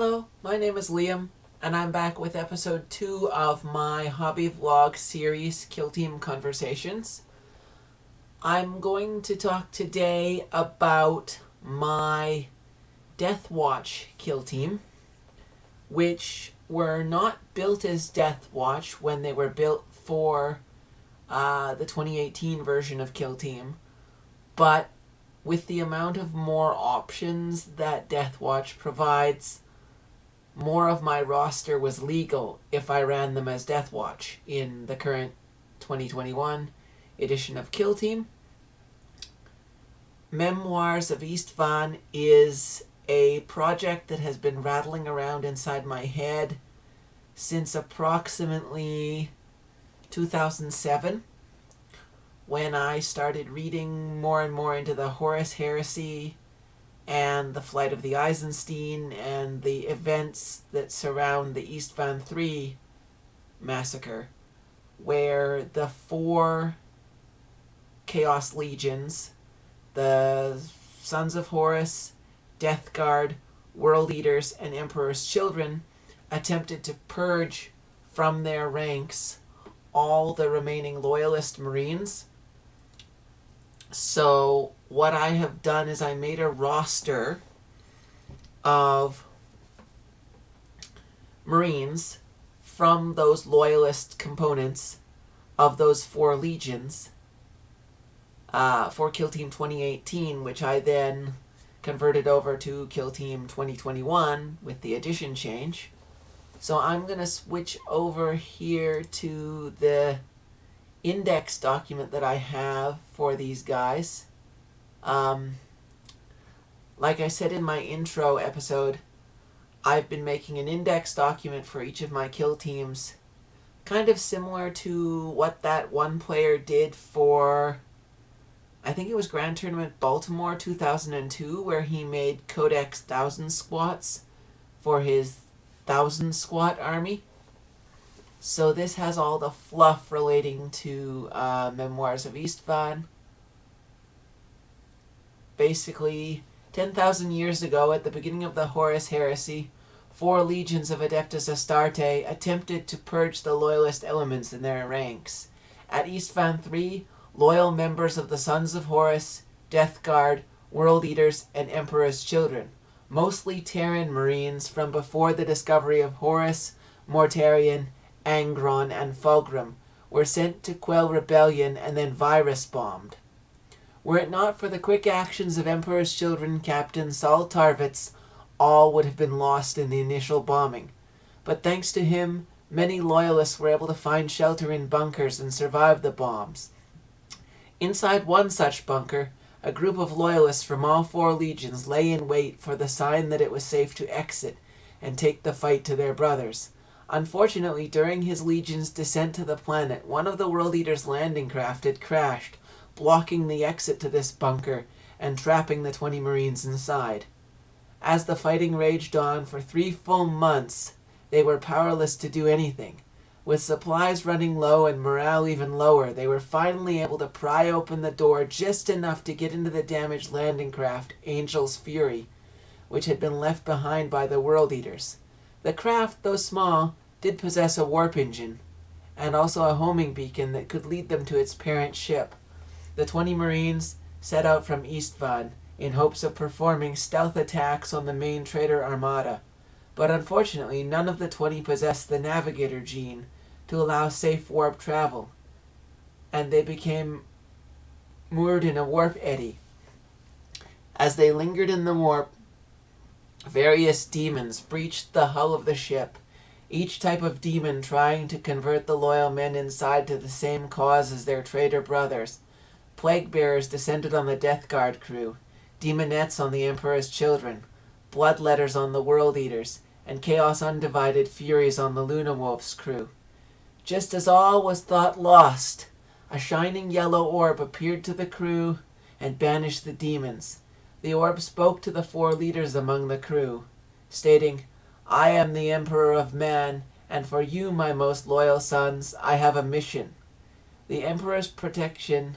Hello, my name is Liam, and I'm back with episode 2 of my hobby vlog series, Kill Team Conversations. I'm going to talk today about my Deathwatch kill team, which were not built as Deathwatch when they were built for the 2018 version of Kill Team, but with the amount of more options that Deathwatch provides, more of my roster was legal if I ran them as Deathwatch in the current 2021 edition of Kill Team. Memoirs of Isstvan is a project that has been rattling around inside my head since approximately 2007, when I started reading more and more into the Horus Heresy and the flight of the Eisenstein and the events that surround the Isstvan III massacre, where the 4 Chaos Legions, the Sons of Horus, Death Guard, World Eaters, and Emperor's Children, attempted to purge from their ranks all the remaining Loyalist Marines. So what I have done is I made a roster of Marines from those Loyalist components of those 4 legions for Kill Team 2018, which I then converted over to Kill Team 2021 with the addition change. So I'm going to switch over here to the index document that I have for these guys. Like I said in my intro episode, I've been making an index document for each of my kill teams, kind of similar to what that one player did for, I think it was Grand Tournament Baltimore 2002, where he made Codex 1000 squats for his 1000 squat army. So this has all the fluff relating to Memoirs of Isstvan. Basically, 10,000 years ago, at the beginning of the Horus Heresy, 4 legions of Adeptus Astarte attempted to purge the Loyalist elements in their ranks. At Isstvan III, loyal members of the Sons of Horus, Death Guard, World Eaters, and Emperor's Children, mostly Terran Marines from before the discovery of Horus, Mortarion, Angron, and Fulgrim, were sent to quell rebellion and then virus-bombed. Were it not for the quick actions of Emperor's Children Captain Saul Tarvitz, all would have been lost in the initial bombing. But thanks to him, many Loyalists were able to find shelter in bunkers and survive the bombs. Inside one such bunker, a group of Loyalists from all 4 legions lay in wait for the sign that it was safe to exit and take the fight to their brothers. Unfortunately, during his legion's descent to the planet, one of the World Eater's landing craft had crashed, blocking the exit to this bunker and trapping the 20 Marines inside. As the fighting raged on for 3 full months, they were powerless to do anything. With supplies running low and morale even lower, they were finally able to pry open the door just enough to get into the damaged landing craft, Angel's Fury, which had been left behind by the World Eaters. The craft, though small, did possess a warp engine, and also a homing beacon that could lead them to its parent ship. The 20 Marines set out from Isstvan in hopes of performing stealth attacks on the main trader armada, but unfortunately none of the 20 possessed the navigator gene to allow safe warp travel, and they became moored in a warp eddy. As they lingered in the warp, various demons breached the hull of the ship, each type of demon trying to convert the loyal men inside to the same cause as their traitor brothers. Plague bearers descended on the Death Guard crew, demonettes on the Emperor's Children, bloodletters on the World Eaters, and Chaos Undivided Furies on the Luna Wolf's crew. Just as all was thought lost, a shining yellow orb appeared to the crew and banished the demons. The orb spoke to the 4 leaders among the crew, stating, "I am the Emperor of Man, and for you, my most loyal sons, I have a mission." The Emperor's projection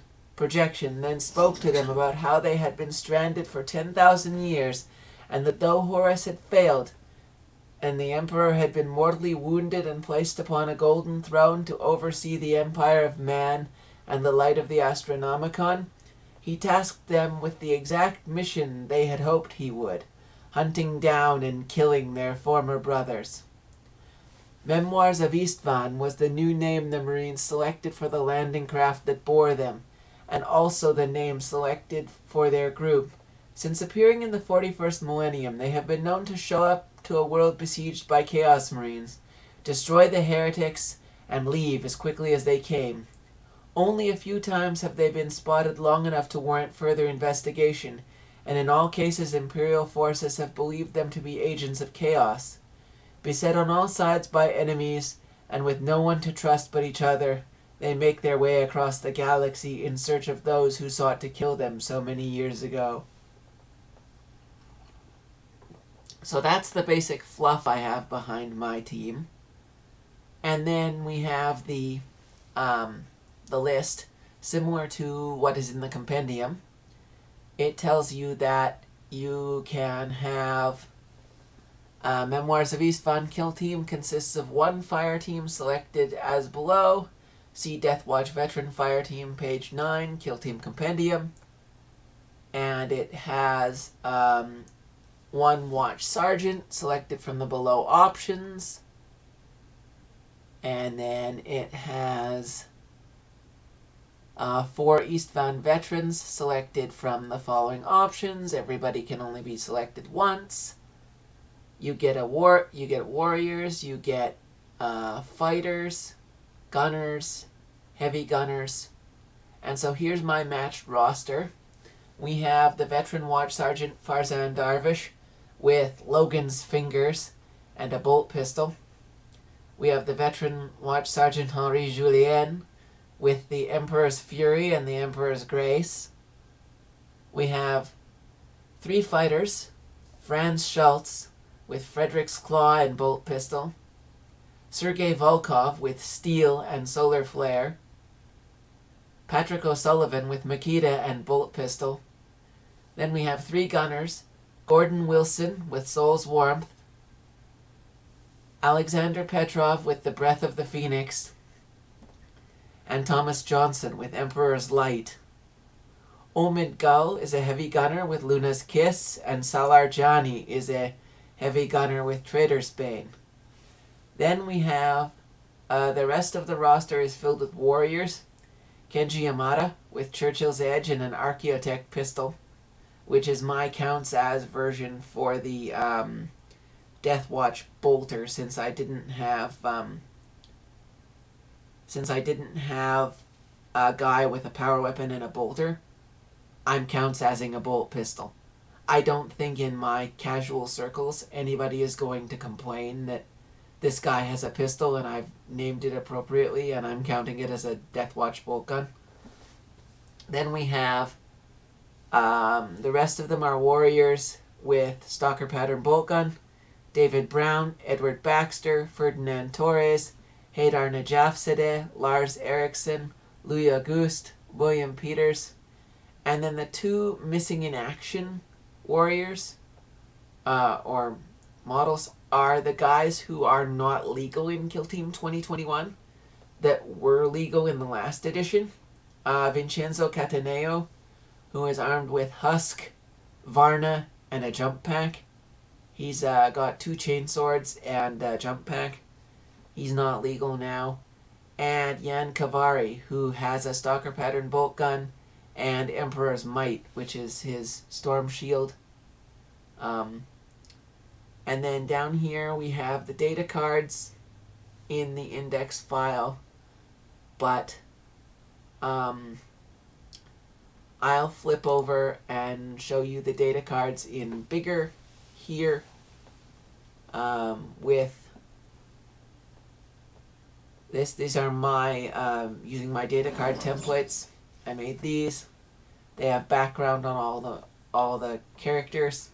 then spoke to them about how they had been stranded for 10,000 years, and that though Horus had failed, and the emperor had been mortally wounded and placed upon a golden throne to oversee the empire of man and the light of the Astronomicon, he tasked them with the exact mission they had hoped he would, hunting down and killing their former brothers. Memoirs of Isstvan was the new name the Marines selected for the landing craft that bore them, and also the name selected for their group. Since appearing in the 41st millennium, they have been known to show up to a world besieged by Chaos Marines, destroy the heretics, and leave as quickly as they came. Only a few times have they been spotted long enough to warrant further investigation, and in all cases Imperial forces have believed them to be agents of chaos. Beset on all sides by enemies, and with no one to trust but each other, they make their way across the galaxy in search of those who sought to kill them so many years ago. So that's the basic fluff I have behind my team. And then we have the list, similar to what is in the compendium. It tells you that you can have Memoirs of Isstvan kill team consists of one fire team selected as below. See Deathwatch Veteran Fire Team, page 9, Kill Team Compendium. And it has one Watch Sergeant selected from the below options. And then it has 4 Isstvan Veterans selected from the following options. Everybody can only be selected once. You get warriors, you get fighters, gunners, heavy gunners. And so here's my matched roster. We have the veteran Watch Sergeant Farzan Darvish with Logan's fingers and a bolt pistol. We have the veteran Watch Sergeant Henri Julien with the Emperor's Fury and the Emperor's Grace. We have 3 fighters, Franz Schultz with Frederick's Claw and bolt pistol, Sergei Volkov with steel and solar flare, Patrick O'Sullivan with Makita and bolt pistol. Then we have 3 gunners, Gordon Wilson with Soul's Warmth, Alexander Petrov with the Breath of the Phoenix, and Thomas Johnson with Emperor's Light. Omid Gull is a heavy gunner with Luna's Kiss, and Salar Jani is a heavy gunner with Trader's Bane. Then we have the rest of the roster is filled with warriors. Kenji Yamada with Churchill's Edge and an Archaeotech pistol, which is my counts as version for the Deathwatch bolter, since I didn't have a guy with a power weapon and a bolter. I'm counts asing a bolt pistol. I don't think in my casual circles anybody is going to complain that this guy has a pistol and I've named it appropriately and I'm counting it as a Deathwatch bolt gun. Then we have the rest of them are warriors with Stalker Pattern bolt gun. David Brown, Edward Baxter, Ferdinand Torres, Haydar Najafzadeh, Lars Eriksson, Louis Auguste, William Peters. And then the 2 missing in action warriors or models are the guys who are not legal in Kill Team 2021 that were legal in the last edition. Vincenzo Cataneo, who is armed with Husk, Varna, and a jump pack. He's got 2 chainswords and a jump pack. He's not legal now. And Jan Kavari, who has a Stalker Pattern bolt gun and Emperor's Might, which is his storm shield. And then down here we have the data cards in the index file, but I'll flip over and show you the data cards in bigger here with this. These are my using my data card templates. I made these. They have background on all the characters.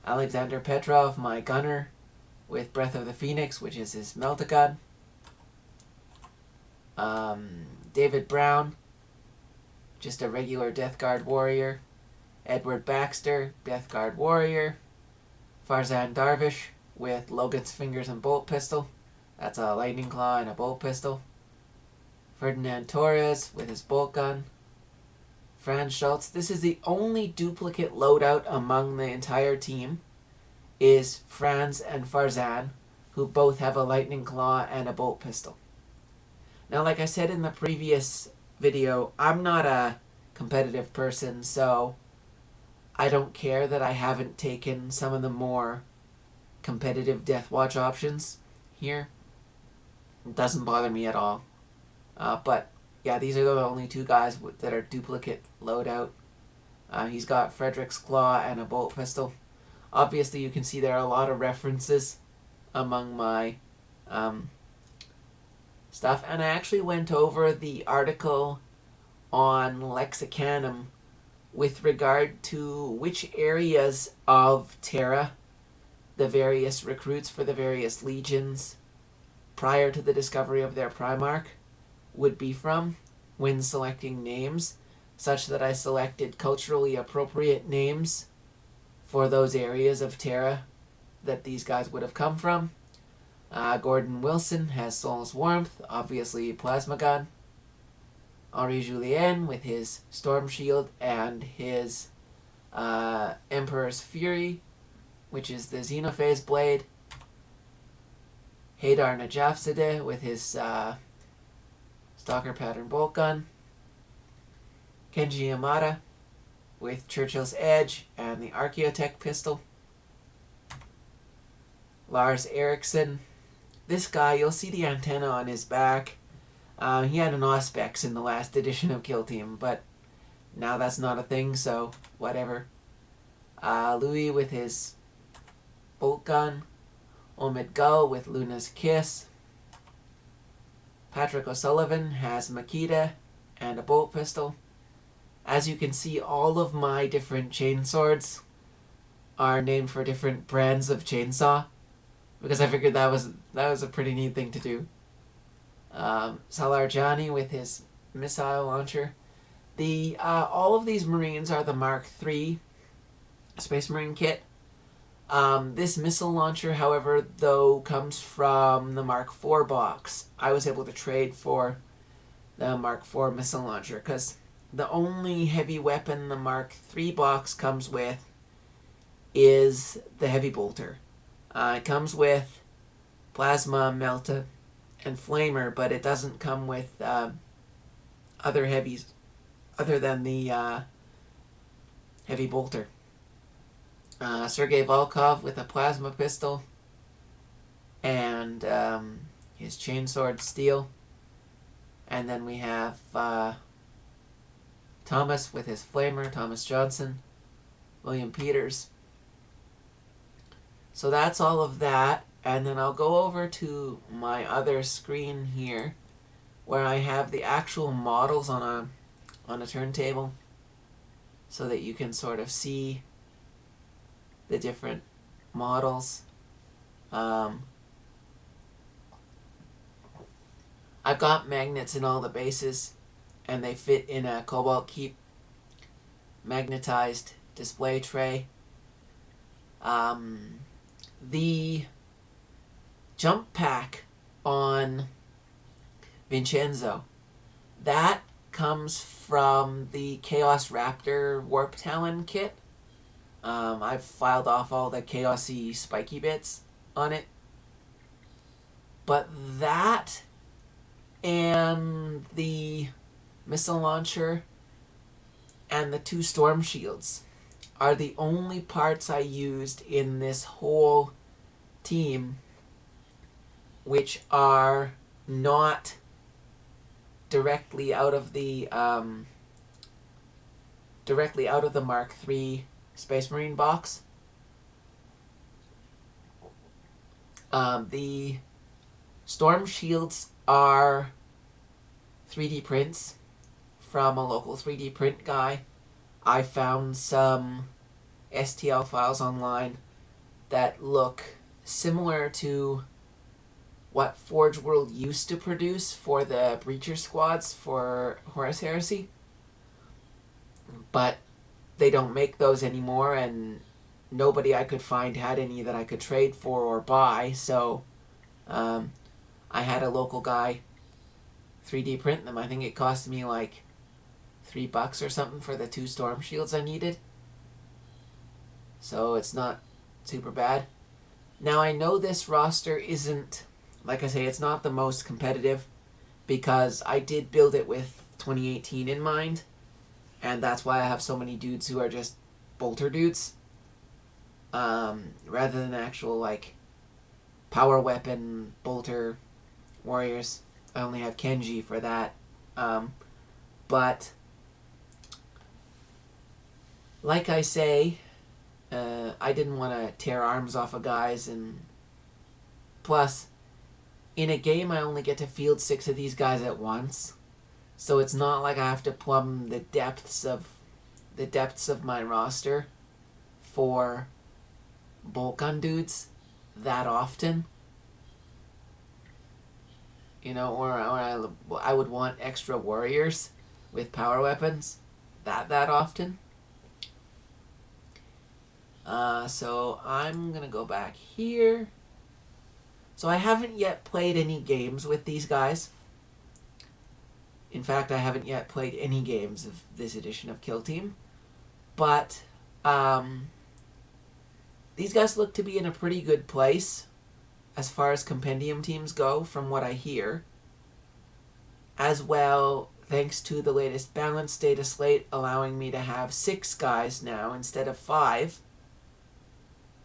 Alexander Petrov, my gunner, with Breath of the Phoenix, which is his Meltagun. David Brown, just a regular Death Guard warrior. Edward Baxter, Death Guard warrior. Farzan Darvish with Logan's Fingers and Bolt Pistol. That's a Lightning Claw and a Bolt Pistol. Ferdinand Torres with his Bolt Gun. Franz Schultz. This is the only duplicate loadout among the entire team, is Franz and Farzan, who both have a Lightning Claw and a Bolt Pistol. Now, like I said in the previous video, I'm not a competitive person, so I don't care that I haven't taken some of the more competitive Deathwatch options here. It doesn't bother me at all. But yeah, these are the only two guys that are duplicate loadout. He's got Frederick's Claw and a Bolt Pistol. Obviously, you can see there are a lot of references among my stuff. And I actually went over the article on Lexicanum with regard to which areas of Terra the various recruits for the various legions prior to the discovery of their Primarch would be from when selecting names, such that I selected culturally appropriate names for those areas of Terra that these guys would have come from. Gordon Wilson has Soul's Warmth, obviously Plasma Gun. Henri Julien with his Storm Shield and his Emperor's Fury, which is the Xenophase Blade. Haydar Najafzadeh with his Stalker Pattern Bolt Gun. Kenji Yamada with Churchill's Edge and the Archaeotech Pistol. Lars Eriksson. This guy, you'll see the antenna on his back. He had an Auspex in the last edition of Kill Team, but now that's not a thing, so whatever. Louis with his Bolt Gun. Omid Gull with Luna's Kiss. Patrick O'Sullivan has Makita and a Bolt Pistol. As you can see, all of my different chainswords are named for different brands of chainsaw, because I figured that was a pretty neat thing to do. Salar Jani with his missile launcher. All of these Marines are the Mark III Space Marine kit. This missile launcher, however, though, comes from the Mark IV box. I was able to trade for the Mark IV missile launcher, because the only heavy weapon the Mark III box comes with is the Heavy Bolter. It comes with Plasma, Melta, and Flamer, but it doesn't come with other heavies other than the Heavy Bolter. Sergei Volkov with a Plasma Pistol and his Chainsword Steel. And then we have Thomas with his Flamer, Thomas Johnson, William Peters. So that's all of that. And then I'll go over to my other screen here where I have the actual models on a turntable so that you can sort of see the different models. I've got magnets in all the bases, and they fit in a Cobalt Keep magnetized display tray. The jump pack on Vincenzo, that comes from the Chaos Raptor Warp Talon kit. I've filed off all the chaosy spiky bits on it. But that and the missile launcher and the 2 storm shields are the only parts I used in this whole team which are not directly out of the Mark III Space Marine box. The storm shields are 3D prints from a local 3D print guy. I found some STL files online that look similar to what Forge World used to produce for the Breacher squads for Horus Heresy. But they don't make those anymore, and nobody I could find had any that I could trade for or buy, so I had a local guy 3D print them. I think it cost me like $3 or something for the 2 storm shields I needed. So it's not super bad. Now I know this roster isn't, like I say, it's not the most competitive because I did build it with 2018 in mind, and that's why I have so many dudes who are just bolter dudes, rather than actual like power weapon bolter warriors. I only have Kenji for that, but like I say, I didn't want to tear arms off of guys, and plus, in a game I only get to field 6 of these guys at once, so it's not like I have to plumb the depths of my roster for bolt gun dudes that often. You know, or I would want extra warriors with power weapons that often. So I'm going to go back here. So I haven't yet played any games with these guys. In fact, I haven't yet played any games of this edition of Kill Team. But these guys look to be in a pretty good place as far as compendium teams go, from what I hear. As well, thanks to the latest balanced data slate allowing me to have 6 guys now instead of 5,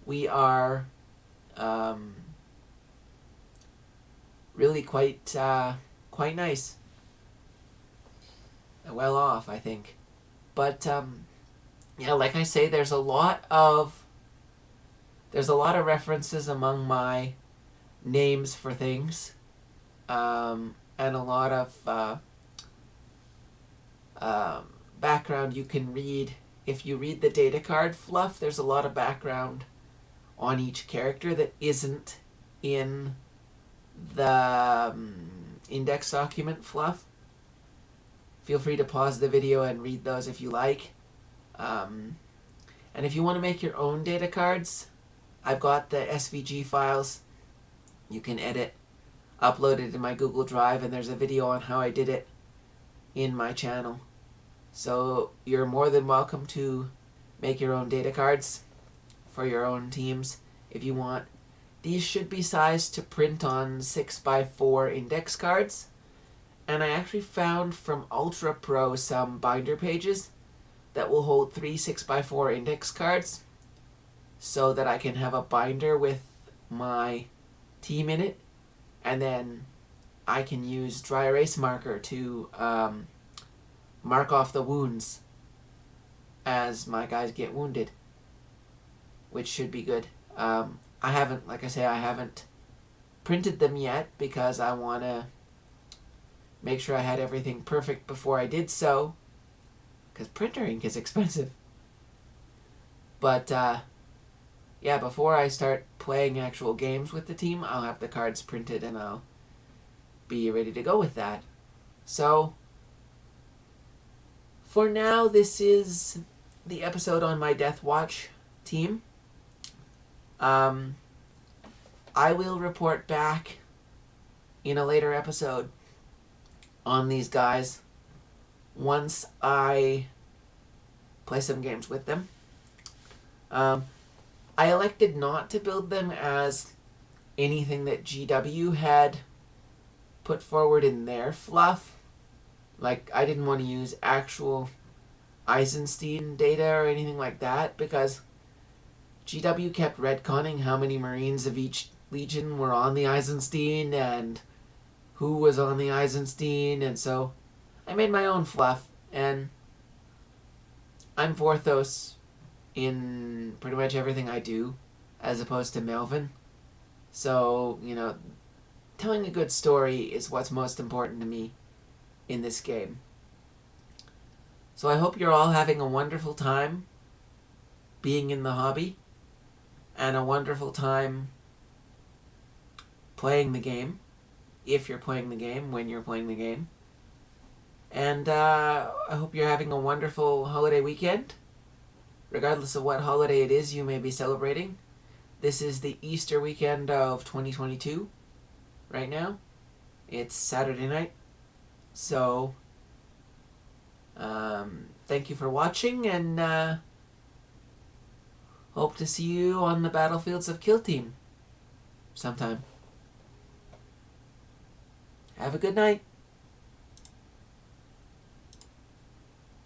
we are really quite nice. Well off, I think. But yeah, like I say, there's a lot of references among my names for things, and a lot of background you can read. If you read the data card fluff, there's a lot of background on each character that isn't in the index document fluff. Feel free to pause the video and read those if you like. And if you want to make your own data cards, I've got the SVG files. You can edit, upload it in my Google Drive, and there's a video on how I did it in my channel. So you're more than welcome to make your own data cards for your own teams if you want. These should be sized to print on 6x4 index cards. And I actually found from Ultra Pro some binder pages that will hold 3 6x4 index cards, so that I can have a binder with my team in it, and then I can use dry erase marker to mark off the wounds as my guys get wounded, which should be good. I haven't printed them yet because I want to make sure I had everything perfect before I did so, because printer ink is expensive. But yeah, before I start playing actual games with the team, I'll have the cards printed and I'll be ready to go with that. So for now, this is the episode on my Deathwatch team. I will report back in a later episode on these guys once I play some games with them. I elected not to build them as anything that GW had put forward in their fluff. Like, I didn't want to use actual Eisenstein data or anything like that, because GW kept retconning how many Marines of each Legion were on the Eisenstein and who was on the Eisenstein, and so I made my own fluff, and I'm Vorthos in pretty much everything I do, as opposed to Melvin. So, you know, telling a good story is what's most important to me in this game. So I hope you're all having a wonderful time being in the hobby, and a wonderful time playing the game, if you're playing the game, when you're playing the game. And I hope you're having a wonderful holiday weekend. regardless of what holiday it is you may be celebrating. This is the Easter weekend of 2022 right now. It's Saturday night. So, thank you for watching, and hope to see you on the battlefields of Kill Team sometime. Have a good night.